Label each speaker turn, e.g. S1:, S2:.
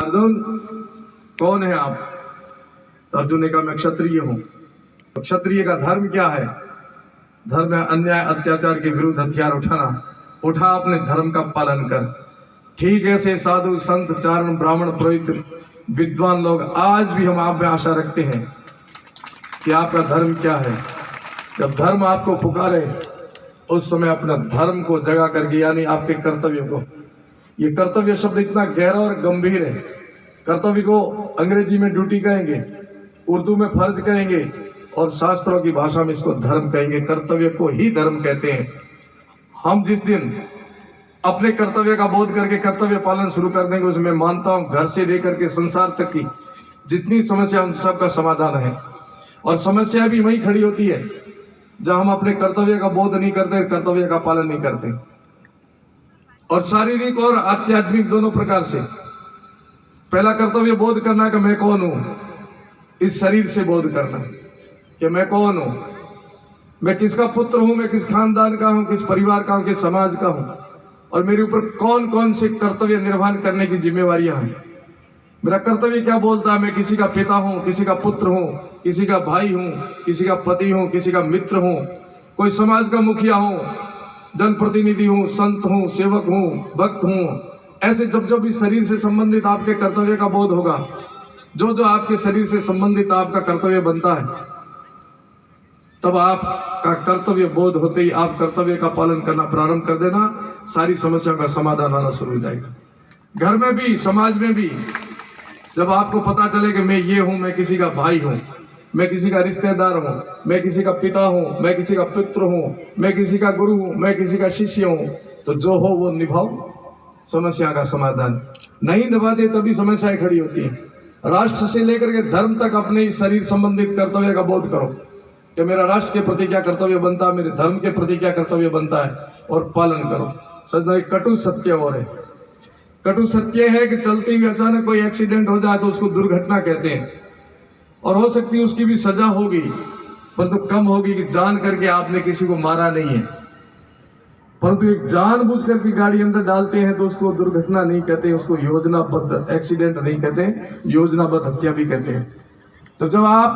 S1: अर्जुन कौन है आप? तो अर्जुन ने कहा मैं क्षत्रिय हूं। तो क्षत्रिय का धर्म क्या है? धर्म है अन्याय अत्याचार के विरुद्ध हथियार उठाना। उठा अपने धर्म का पालन कर। ठीक ऐसे साधु संत चारण ब्राह्मण पुरोहित विद्वान लोग आज भी हम आप में आशा रखते हैं कि आपका धर्म क्या है। जब धर्म आपको पुकारे उस समय अपना धर्म को जगा करके, यानी आपके कर्तव्य को। ये कर्तव्य शब्द इतना गहरा और गंभीर है। कर्तव्य को अंग्रेजी में ड्यूटी कहेंगे, उर्दू में फर्ज कहेंगे और शास्त्रों की भाषा में इसको धर्म कहेंगे। कर्तव्य को ही धर्म कहते हैं। हम जिस दिन अपने कर्तव्य का बोध करके कर्तव्य पालन शुरू कर देंगे, उसमें मानता हूं घर से लेकर के संसार तक की जितनी समस्या उन सब का समाधान है। और समस्या भी वहीं खड़ी होती है जहां हम अपने कर्तव्य का बोध नहीं करते, कर्तव्य का पालन नहीं करते। और शारीरिक और आध्यात्मिक दोनों प्रकार से। पहला कर्तव्य बोध करना कि मैं कौन हूं, इस शरीर से बोध करना कि मैं कौन हूं, मैं किसका पुत्र हूं, मैं किस खानदान का हूं, किस परिवार का हूं, किस समाज का हूं, और मेरे ऊपर कौन कौन से कर्तव्य निर्वहन करने की जिम्मेवारियां हैं। मेरा कर्तव्य क्या बोलता है? मैं किसी का पिता हूं, किसी का पुत्र हूं, किसी का भाई हूं, किसी का पति हूं, किसी का मित्र हूं, कोई समाज का मुखिया हूं, जनप्रतिनिधि हूं, संत हूं, सेवक हूं, भक्त हूं। ऐसे जब जब इस शरीर से संबंधित आपके कर्तव्य का बोध होगा, जो जो आपके शरीर से संबंधित आपका कर्तव्य बनता है, तब आपका कर्तव्य बोध होते ही आप कर्तव्य का पालन करना प्रारंभ कर देना, सारी समस्याओं का समाधान आना शुरू हो जाएगा। घर में भी, समाज में भी जब आपको पता चले कि मैं ये हूं, मैं किसी का भाई हूं, मैं किसी का रिश्तेदार हूं, मैं किसी का पिता हूं, मैं किसी का पुत्र हूं, मैं किसी का गुरु हूं, मैं किसी का शिष्य हूं, तो जो हो वो निभाओ, समस्या का समाधान। नहीं निभाते तभी समस्याएं खड़ी होती हैं। राष्ट्र से लेकर के धर्म तक अपने इस शरीर संबंधित कर्तव्य का बोध करो कि मेरा राष्ट्र के प्रति क्या कर्तव्य बनता है, मेरे धर्म के प्रति क्या कर्तव्य बनता है, और पालन करो। सजना एक कटु सत्य और है। कटु सत्य है कि चलते हुए अचानक कोई एक्सीडेंट हो जाए तो उसको दुर्घटना कहते हैं, और हो सकती है उसकी भी सजा होगी, परंतु कम होगी कि जान करके आपने किसी को मारा नहीं है। परंतु एक जानबूझ करके गाड़ी अंदर डालते हैं तो उसको दुर्घटना नहीं कहते, उसको योजनाबद्ध एक्सीडेंट नहीं कहते, योजनाबद्ध हत्या भी कहते हैं। तो जब आप